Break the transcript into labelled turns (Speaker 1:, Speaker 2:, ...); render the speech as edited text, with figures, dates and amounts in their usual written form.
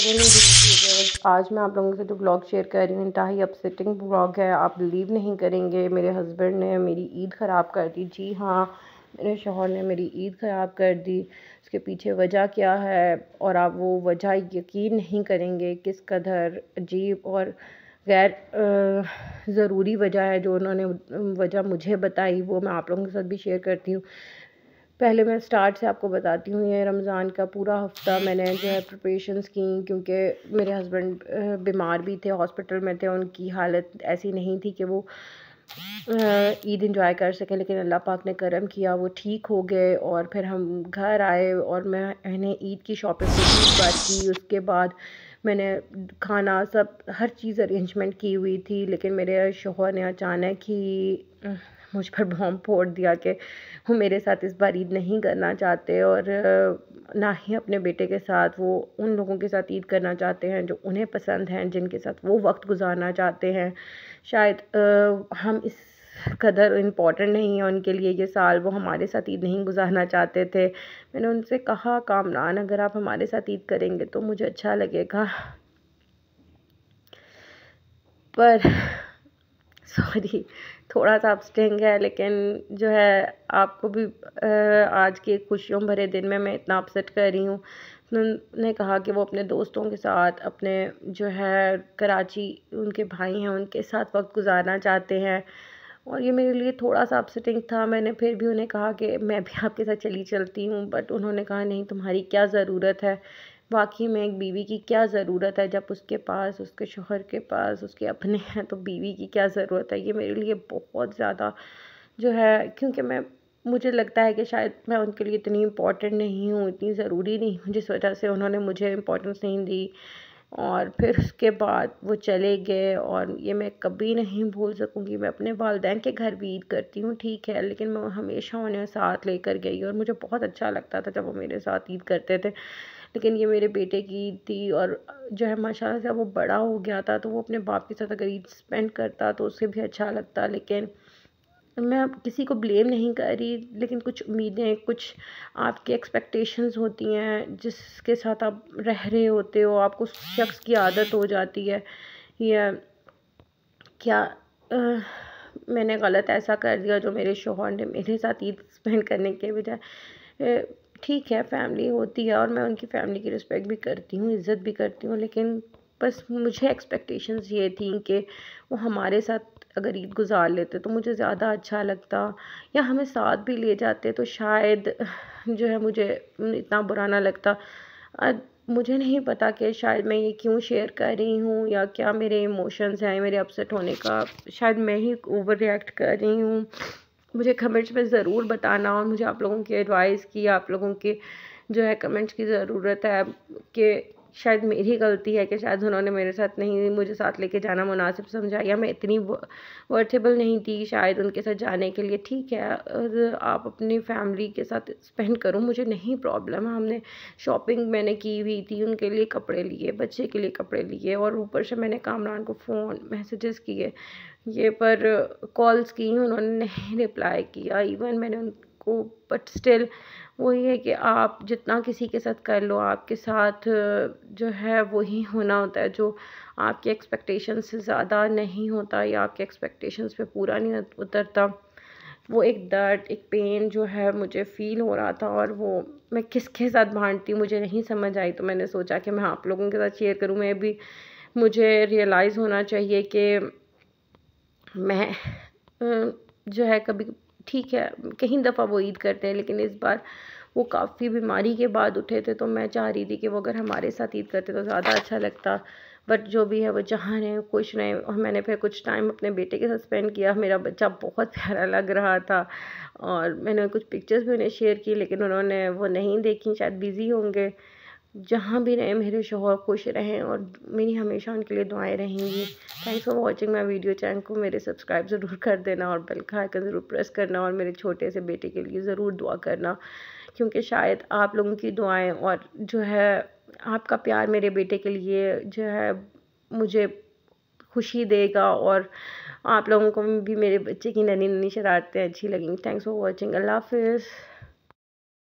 Speaker 1: आज मैं आप लोगों से जो ब्लॉग शेयर कर रही हूँ इंतहाई अपसेटिंग ब्लॉग है। आप बिलीव नहीं करेंगे, मेरे हस्बैंड ने मेरी ईद ख़राब कर दी। जी हाँ, मेरे शौहर ने मेरी ईद ख़राब कर दी। इसके पीछे वजह क्या है और आप वो वजह यकीन नहीं करेंगे किस कदर अजीब और गैर ज़रूरी वजह है। जो उन्होंने वजह मुझे बताई वो मैं आप लोगों के साथ भी शेयर करती हूँ। पहले मैं स्टार्ट से आपको बताती हूँ। ये रमज़ान का पूरा हफ़्ता मैंने जो है प्रिपरेशंस की, क्योंकि मेरे हस्बैंड बीमार भी थे, हॉस्पिटल में थे। उनकी हालत ऐसी नहीं थी कि वो ईद इंजॉय कर सकें, लेकिन अल्लाह पाक ने करम किया, वो ठीक हो गए। और फिर हम घर आए और मैंने ईद की शॉपिंग एक बार की। उसके बाद मैंने खाना सब हर चीज़ अरेंजमेंट की हुई थी, लेकिन मेरे शौहर ने अचानक ही मुझ पर बॉम्ब फोड़ दिया कि वो मेरे साथ इस बार ईद नहीं करना चाहते और ना ही अपने बेटे के साथ वो उन लोगों के साथ ईद करना चाहते हैं जो उन्हें पसंद हैं, जिनके साथ वो वक्त गुजारना चाहते हैं। शायद हम इस कदर इम्पोर्टेंट नहीं है उनके लिए ये साल, वो हमारे साथ ईद नहीं गुजारना चाहते थे। मैंने उनसे कहा, कामरान अगर आप हमारे साथ ईद करेंगे तो मुझे अच्छा लगेगा, पर सॉरी थोड़ा सा अपस्टिंग है, लेकिन जो है आपको भी आज के खुशियों भरे दिन में मैं इतना अपसेट कर रही हूँ। उन्होंने कहा कि वो अपने दोस्तों के साथ अपने जो है कराची उनके भाई हैं उनके साथ वक्त गुजारना चाहते हैं, और ये मेरे लिए थोड़ा सा अपसेटिंग था। मैंने फिर भी उन्हें कहा कि मैं भी आपके साथ चली चलती हूँ, बट उन्होंने कहा नहीं, तुम्हारी क्या ज़रूरत है। वाकई में एक बीवी की क्या ज़रूरत है, जब उसके पास उसके शोहर के पास उसके अपने हैं तो बीवी की क्या ज़रूरत है। ये मेरे लिए बहुत ज़्यादा जो है, क्योंकि मुझे लगता है कि शायद मैं उनके लिए इतनी इम्पोर्टेंट नहीं हूँ, इतनी ज़रूरी नहीं हूँ, जिस वजह से उन्होंने मुझे इम्पोर्टेंस नहीं दी। और फिर उसके बाद वो चले गए, और ये मैं कभी नहीं भूल सकूँगी। मैं अपने वालिदैन के घर भी ईद करती हूँ, ठीक है, लेकिन मैं हमेशा उन्हें साथ लेकर गई और मुझे बहुत अच्छा लगता था जब वो मेरे साथ ईद करते थे। लेकिन ये मेरे बेटे की ईद थी, और जो है माशाल्लाह से वो बड़ा हो गया था, तो वो अपने बाप के साथ अगर ईद स्पेंड करता तो उसे भी अच्छा लगता। लेकिन मैं अब किसी को ब्लेम नहीं कर रही, लेकिन कुछ उम्मीदें, कुछ आपकी एक्सपेक्टेशंस होती हैं जिसके साथ आप रह रहे होते हो, आपको उस शख्स की आदत हो जाती है। या क्या मैंने गलत ऐसा कर दिया जो मेरे शौहर ने मेरे साथ ईद स्पेंड करने के बजाय ठीक है, फैमिली होती है और मैं उनकी फैमिली की रिस्पेक्ट भी करती हूँ, इज़्ज़त भी करती हूँ, लेकिन बस मुझे एक्सपेक्टेशंस ये थी कि वो हमारे साथ अगर ईद गुज़ार लेते तो मुझे ज़्यादा अच्छा लगता, या हमें साथ भी ले जाते तो शायद जो है मुझे इतना बुरा ना लगता। मुझे नहीं पता कि शायद मैं ये क्यों शेयर कर रही हूँ, या क्या मेरे इमोशंस हैं मेरे अपसेट होने का, शायद मैं ही ओवर रिएक्ट कर रही हूँ। मुझे कमेंट्स में ज़रूर बताना, और मुझे आप लोगों की एडवाइस की, आप लोगों के जो है कमेंट्स की ज़रूरत है कि शायद मेरी गलती है कि शायद उन्होंने मेरे साथ नहीं मुझे साथ लेके जाना मुनासिब समझा, या मैं इतनी वर्थेबल नहीं थी शायद उनके साथ जाने के लिए। ठीक है, और आप अपनी फैमिली के साथ स्पेंड करो, मुझे नहीं प्रॉब्लम है। हमने शॉपिंग मैंने की हुई थी, उनके लिए कपड़े लिए, बच्चे के लिए कपड़े लिए, और ऊपर से मैंने कामरान को फ़ोन मैसेजेस किए, ये पर कॉल्स की, उन्होंने नहीं रिप्लाई किया इवन मैंने उनको। बट स्टिल वही है कि आप जितना किसी के साथ कर लो, आपके साथ जो है वही होना होता है जो आपकी एक्सपेक्टेशंस से ज़्यादा नहीं होता, या आपके एक्सपेक्टेशंस पे पूरा नहीं उतरता। वो एक दर्द, एक पेन जो है मुझे फ़ील हो रहा था, और वो मैं किसके साथ बांटती हूँ मुझे नहीं समझ आई, तो मैंने सोचा कि मैं आप लोगों के साथ शेयर करूँ। मैं भी मुझे रियलाइज़ होना चाहिए कि मैं जो है कभी ठीक है, कहीं दफ़ा वो ईद करते हैं, लेकिन इस बार वो काफ़ी बीमारी के बाद उठे थे, तो मैं चाह रही थी कि वो अगर हमारे साथ ईद करते तो ज़्यादा अच्छा लगता। बट जो भी है वो जहाँ रहें खुश रहें। और मैंने फिर कुछ टाइम अपने बेटे के साथ स्पेंड किया, मेरा बच्चा बहुत प्यारा लग रहा था, और मैंने कुछ पिक्चर्स भी उन्हें शेयर की, लेकिन उन्होंने वो नहीं देखी, शायद बिज़ी होंगे। जहाँ भी रहें मेरे शौहर खुश रहें, और मेरी हमेशा उनके लिए दुआएं रहेंगी। Thanks for watching my video. Channel को मेरे सब्सक्राइब ज़रूर कर देना, और बेल का आइकन ज़रूर प्रेस करना, और मेरे छोटे से बेटे के लिए ज़रूर दुआ करना, क्योंकि शायद आप लोगों की दुआएं और जो है आपका प्यार मेरे बेटे के लिए जो है मुझे खुशी देगा, और आप लोगों को भी मेरे बच्चे की नन्ही नन्ही शरारतें अच्छी लगेंगी। Thanks for watching. अल्लाह हाफ़िज़।